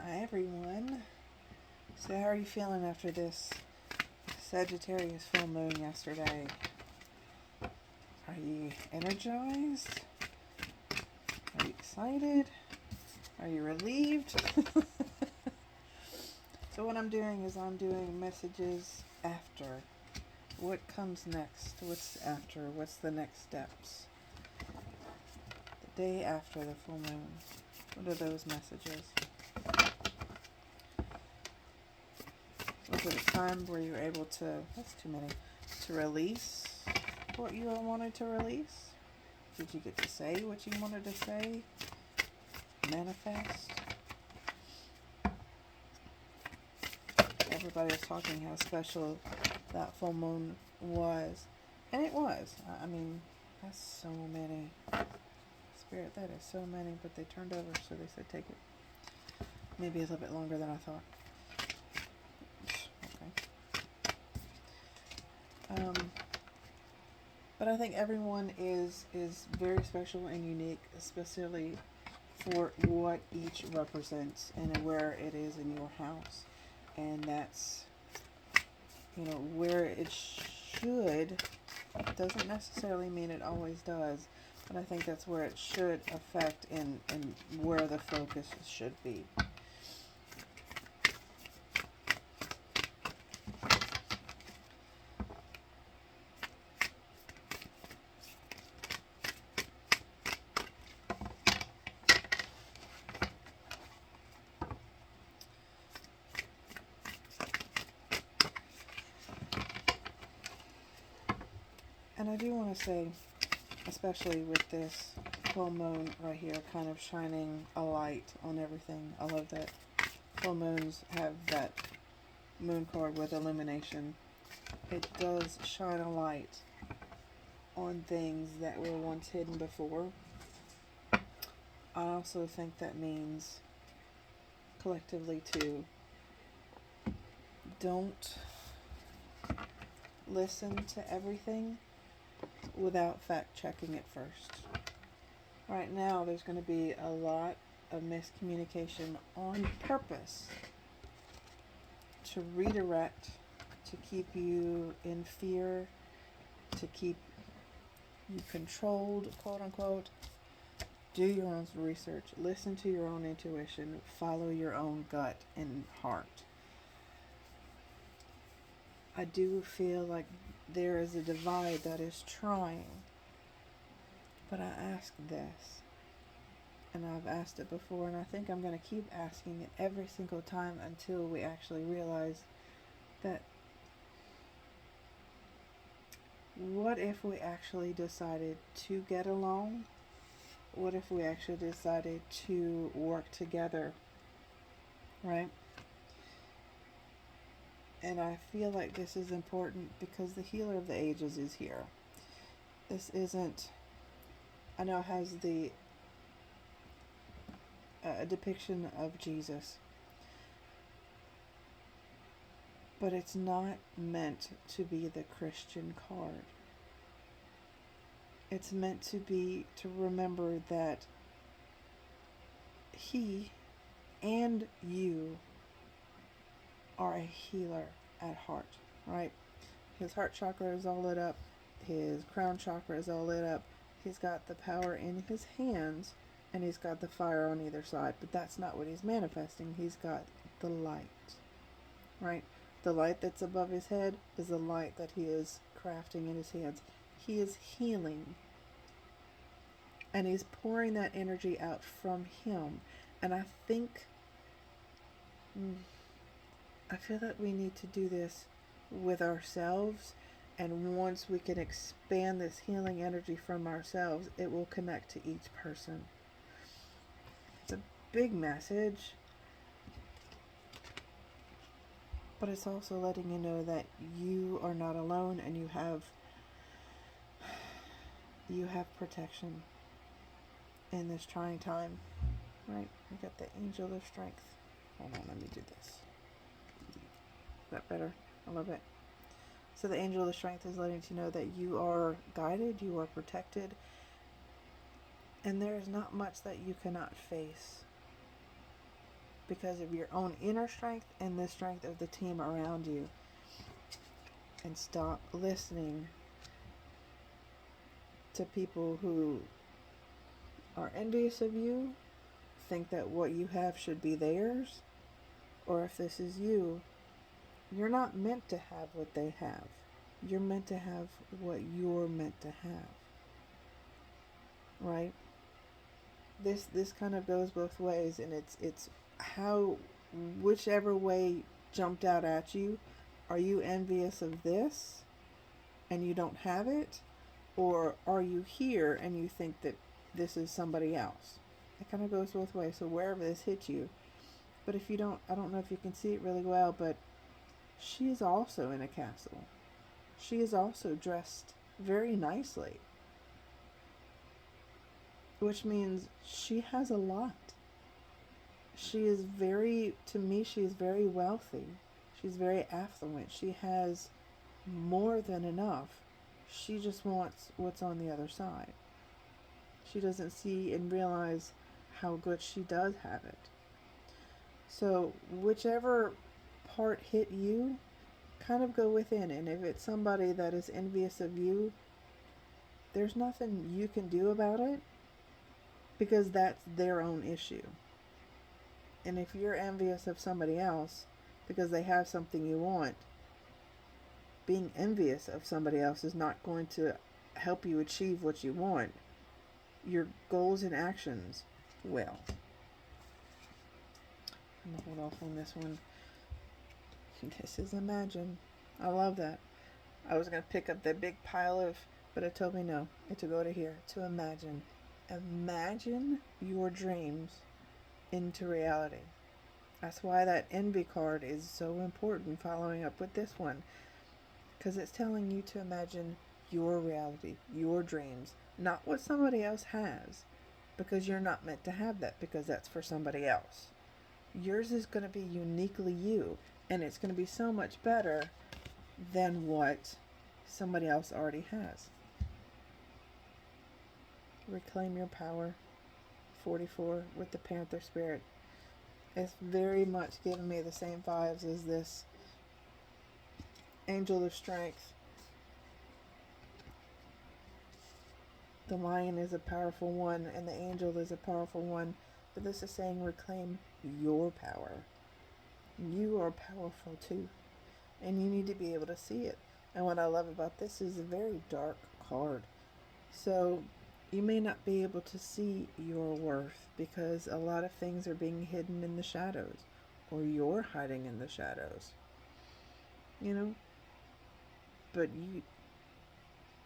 Hi everyone. So how are you feeling after this Sagittarius full moon yesterday? Are you energized? Are you excited? Are you relieved? So what I'm doing is I'm doing messages after. What comes next? What's after? What's the next steps? The day after the full moon. What are those messages? Was it a time where you were able to, that's too many, to release what you wanted to release? Did you get to say what you wanted to say? Manifest? Everybody was talking how special that full moon was. And it was. I mean, that's so many. Spirit, that is so many, but they turned over, so they said take it. Maybe a little bit longer than I thought. Okay. But I think everyone is very special and unique, especially for what each represents and where it is in your house. And that's, where it should, doesn't necessarily mean it always does, but I think that's where it should affect and where the focus should be. And I do want to say, especially with this full moon right here, kind of shining a light on everything. I love that full moons have that moon card with illumination. It does shine a light on things that were once hidden before. I also think that means collectively too, don't listen to everything without fact checking it first. Right now, there's going to be a lot of miscommunication on purpose to redirect, to keep you in fear, to keep you controlled, quote unquote. Do your own research, listen to your own intuition, follow your own gut and heart. I do feel like there is a divide that is trying. But I ask this, and I've asked it before, and I think I'm going to keep asking it every single time until we actually realize that what if we actually decided to get along? What if we actually decided to work together, right? And I feel like this is important because the healer of the ages is here. This isn't, I know it has the depiction of Jesus, but it's not meant to be the Christian card. It's meant to be to remember that he and you are a healer at heart, right? His heart chakra is all lit up. His crown chakra is all lit up. He's got the power in his hands and he's got the fire on either side. But that's not what he's manifesting. He's got the light, right? The light that's above his head is the light that he is crafting in his hands. He is healing. And he's pouring that energy out from him. And I feel that we need to do this with ourselves. And once we can expand this healing energy from ourselves, it will connect to each person. It's a big message. But it's also letting you know that you are not alone and you have protection in this trying time. Right? We got the angel of strength. Hold on, let me do this. Is that better? A little bit. So the angel of strength is letting you know that you are guided, you are protected, and there is not much that you cannot face. because of your own inner strength and the strength of the team around you. And stop listening to people who are envious of you, think that what you have should be theirs, or if this is you, you're not meant to have what they have. You're meant to have what you're meant to have. Right? This kind of goes both ways, and it's how, whichever way jumped out at you. Are you envious of this and you don't have it? Or are you here and you think that this is somebody else? It kind of goes both ways. So wherever this hits you. But if you don't, I don't know if you can see it really well, but she is also in a castle. She is also dressed very nicely. Which means she has a lot. She is very, to me, she is very wealthy. She's very affluent. She has more than enough. She just wants what's on the other side. She doesn't see and realize how good she does have it. So whichever part hit you, kind of go within. And if it's somebody that is envious of you, there's nothing you can do about it, because that's their own issue. And if you're envious of somebody else because they have something you want, being envious of somebody else is not going to help you achieve what you want. Your goals and actions will. I'm going to hold off on this one. This is Imagine. I love that. I was going to pick up that big pile of, but it told me no. It to go to here. To imagine. Imagine your dreams into reality. That's why that envy card is so important, following up with this one. Because it's telling you to imagine your reality, your dreams, not what somebody else has. Because you're not meant to have that, because that's for somebody else. Yours is going to be uniquely you, and it's going to be so much better than what somebody else already has. Reclaim your power. 44 with the Panther Spirit. It's very much giving me the same vibes as this Angel of Strength. The lion is a powerful one and the angel is a powerful one, but this is saying reclaim your power. You are powerful too, and you need to be able to see it. And what I love about this is a very dark card. So you may not be able to see your worth because a lot of things are being hidden in the shadows, or you're hiding in the shadows. You know? But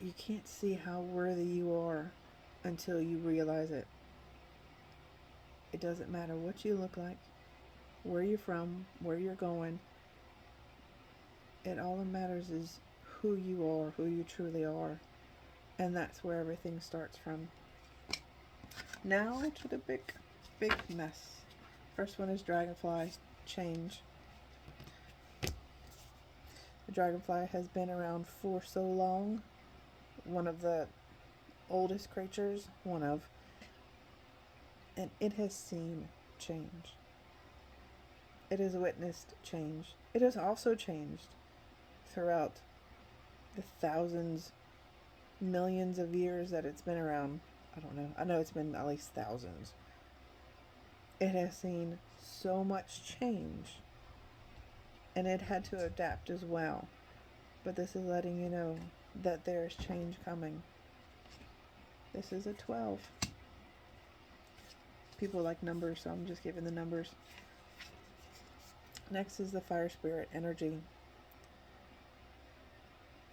you can't see how worthy you are until you realize it. It doesn't matter what you look like, where you're from, where you're going. It all that matters is who you are, who you truly are. And that's where everything starts from. Now to the big mess. First one is Dragonfly Change. The dragonfly has been around for so long. One of the oldest creatures, and it has seen change. It has witnessed change. It has also changed throughout the thousands, millions of years that it's been around. I don't know. I know it's been at least thousands. It has seen so much change, and it had to adapt as well. But this is letting you know that there is change coming. This is a 12. People like numbers, so I'm just giving the numbers. Next is the Fire Spirit Energy.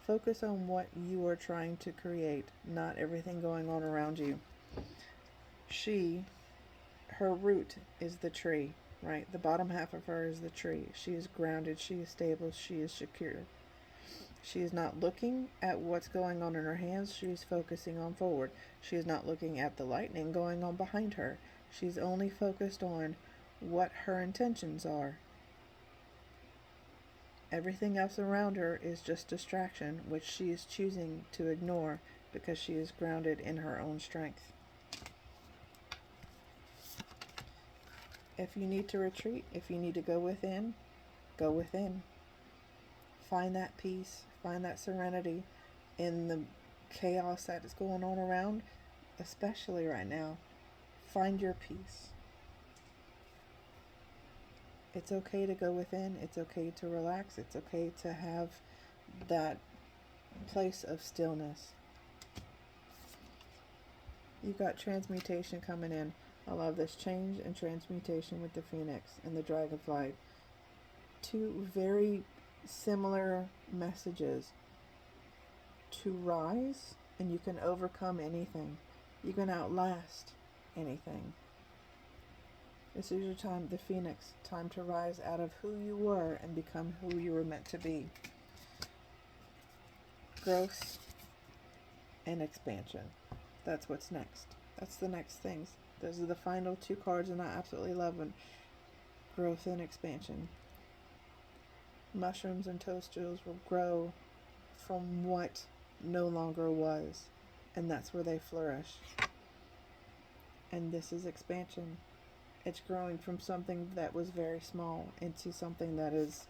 Focus on what you are trying to create, not everything going on around you. Her root is the tree, right? The bottom half of her is the tree. She is grounded, she is stable, she is secure. She is not looking at what's going on in her hands, she is focusing on forward. She is not looking at the lightning going on behind her. She's only focused on what her intentions are. Everything else around her is just distraction, which she is choosing to ignore because she is grounded in her own strength. If you need to retreat, if you need to go within, go within. Find that peace, find that serenity in the chaos that is going on around, especially right now. Find your peace. It's okay to go within. It's okay to relax. It's okay to have that place of stillness. You've got transmutation coming in. I love this change and transmutation with the Phoenix and the Dragonfly. Two very similar messages. To rise, and you can overcome anything. You can outlast anything. This is your time, the Phoenix, time to rise out of who you were and become who you were meant to be. Growth and expansion. That's what's next. That's the next things. Those are the final two cards, and I absolutely love them. Growth and expansion. Mushrooms and toadstools will grow from what no longer was, and that's where they flourish. And this is expansion. It's growing from something that was very small into something that is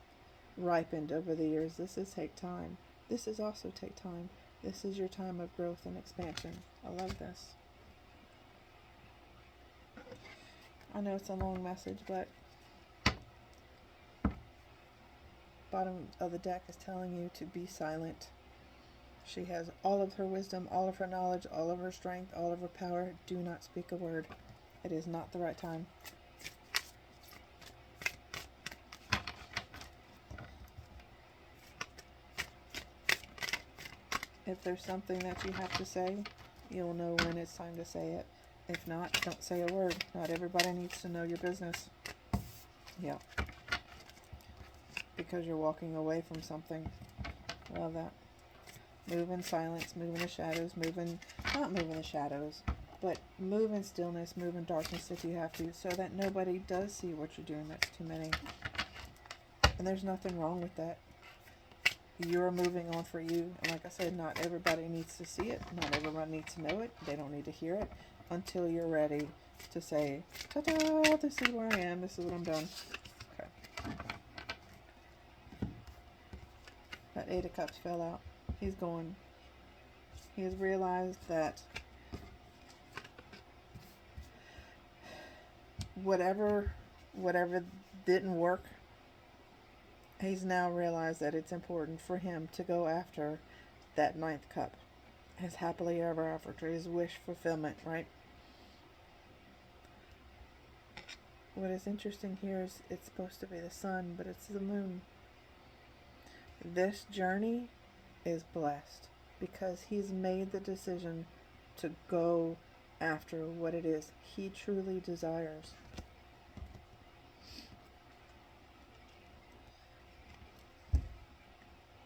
ripened over the years. This is take time. This is also take time. This is your time of growth and expansion. I love this. I know it's a long message, but bottom of the deck is telling you to be silent. She has all of her wisdom, all of her knowledge, all of her strength, all of her power. Do not speak a word. It is not the right time. If there's something that you have to say, you'll know when it's time to say it. If not, don't say a word. Not everybody needs to know your business. Yeah. Because you're walking away from something. Love that. Move in silence, move in the shadows, not move in the shadows, but move in stillness, move in darkness if you have to, so that nobody does see what you're doing. That's too many. And there's nothing wrong with that. You're moving on for you. And like I said, not everybody needs to see it. Not everyone needs to know it. They don't need to hear it until you're ready to say, ta-da, this is where I am. This is what I'm doing. Okay. That Eight of Cups fell out. He's going. He has realized that whatever didn't work, he's now realized that it's important for him to go after that ninth cup. His happily ever after, his wish fulfillment, right? What is interesting here is it's supposed to be the sun, but it's the moon. This journey is blessed because he's made the decision to go after what it is he truly desires.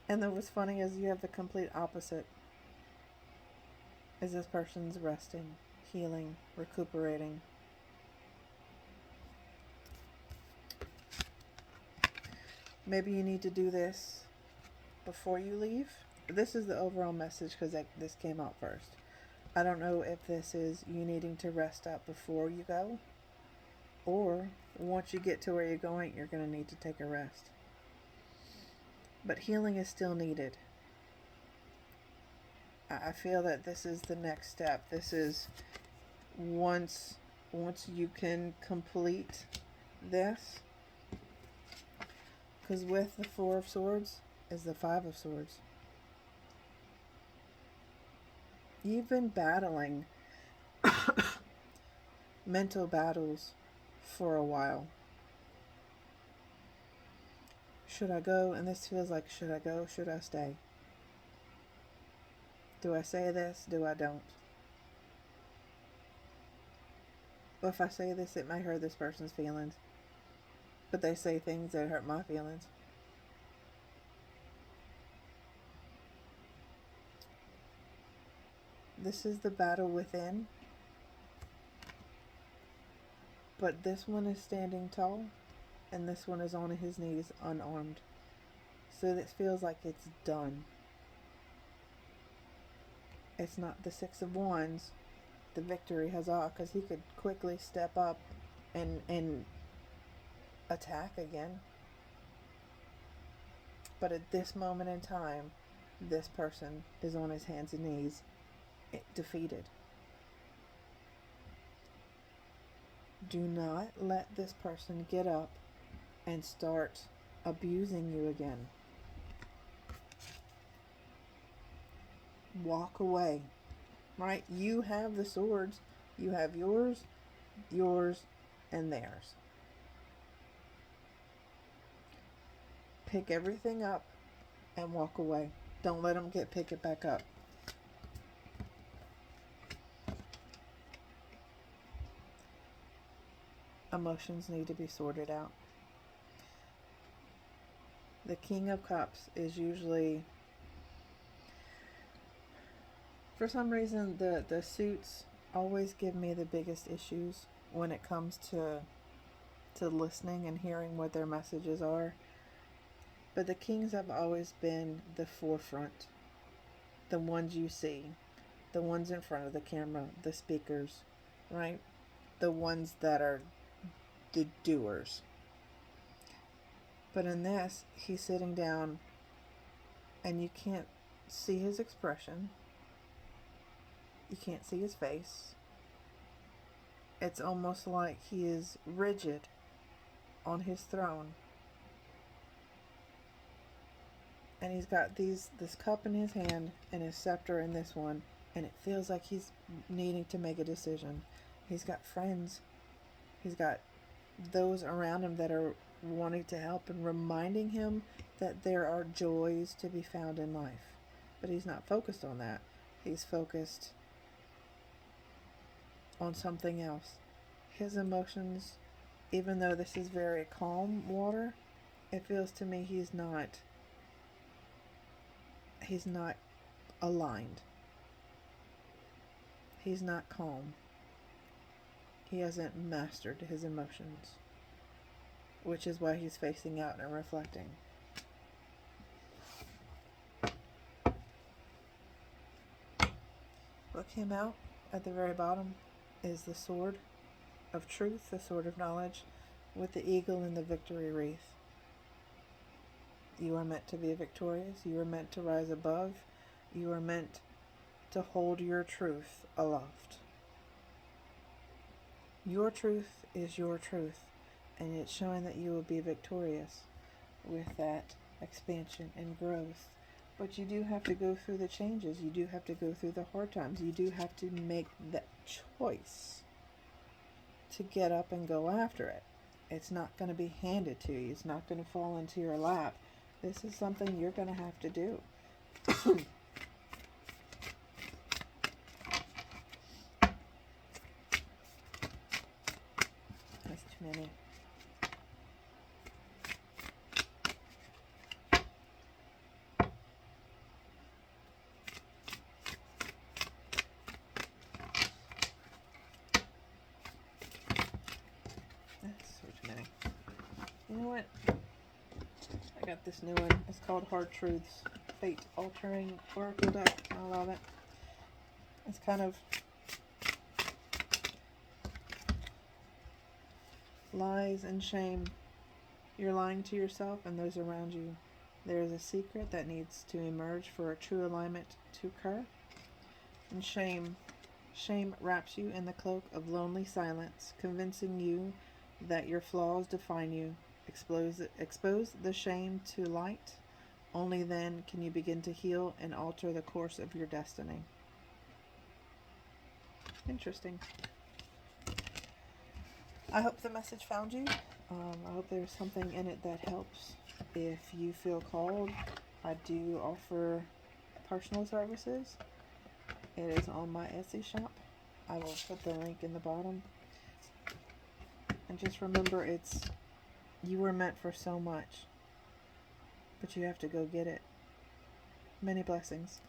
And then what's funny is you have the complete opposite. Is this person's resting, healing, recuperating. Maybe you need to do this before you leave. This is the overall message because this came out first. I don't know if this is you needing to rest up before you go, or once you get to where you're going, you're going to need to take a rest. But healing is still needed. I feel that this is the next step. This is once you can complete this, because with the Four of Swords is the Five of Swords. You've been battling mental battles for a while. Should I go? And this feels like, should I go? Should I stay? Do I say this? Do I don't? Well, if I say this, it may hurt this person's feelings. But they say things that hurt my feelings. This is the battle within. But this one is standing tall, and this one is on his knees, unarmed. So this feels like it's done. It's not the Six of Wands, the victory, huzzah, because he could quickly step up and attack again. But at this moment in time, this person is on his hands and knees, defeated. Do not let this person get up and start abusing you again. Walk away. Right? You have the swords. You have yours, and theirs. Pick everything up and walk away. Don't let them pick it back up. Emotions need to be sorted out. The King of Cups is usually, for some reason, the suits always give me the biggest issues when it comes to listening and hearing what their messages are. But the kings have always been the forefront, the ones you see, the ones in front of the camera, the speakers, right? The ones that are the doers. But in this, he's sitting down and you can't see his expression. You can't see his face. It's almost like he is rigid on his throne. And he's got this cup in his hand and his scepter in this one, and it feels like he's needing to make a decision. He's got friends. He's got those around him that are wanting to help and reminding him that there are joys to be found in life. But he's not focused on that. He's focused on something else. His emotions, even though this is very calm water, it feels to me he's not aligned. He's not calm. He hasn't mastered his emotions, which is why he's facing out and reflecting. What came out at the very bottom is the sword of truth, the sword of knowledge, with the eagle and the victory wreath. You are meant to be victorious. You are meant to rise above. You are meant to hold your truth aloft. Your truth is your truth, and it's showing that you will be victorious with that expansion and growth. But you do have to go through the changes. You do have to go through the hard times. You do have to make that choice to get up and go after it. It's not going to be handed to you. It's not going to fall into your lap. This is something you're going to have to do. That's too many. That's so too many. You know what? I got this new one. It's called Hard Truths. Fate Altering Oracle deck. I love it. It's kind of lies and shame. You're lying to yourself and those around you. There is a secret that needs to emerge for a true alignment to occur. And shame. Shame wraps you in the cloak of lonely silence, convincing you that your flaws define you. Expose the shame to light. Only then can you begin to heal and alter the course of your destiny. Interesting. I hope the message found you. I hope there's something in it that helps. If you feel called, I do offer personal services. It is on my Etsy shop. I will put the link in the bottom. And just remember, you were meant for so much, but you have to go get it. Many blessings.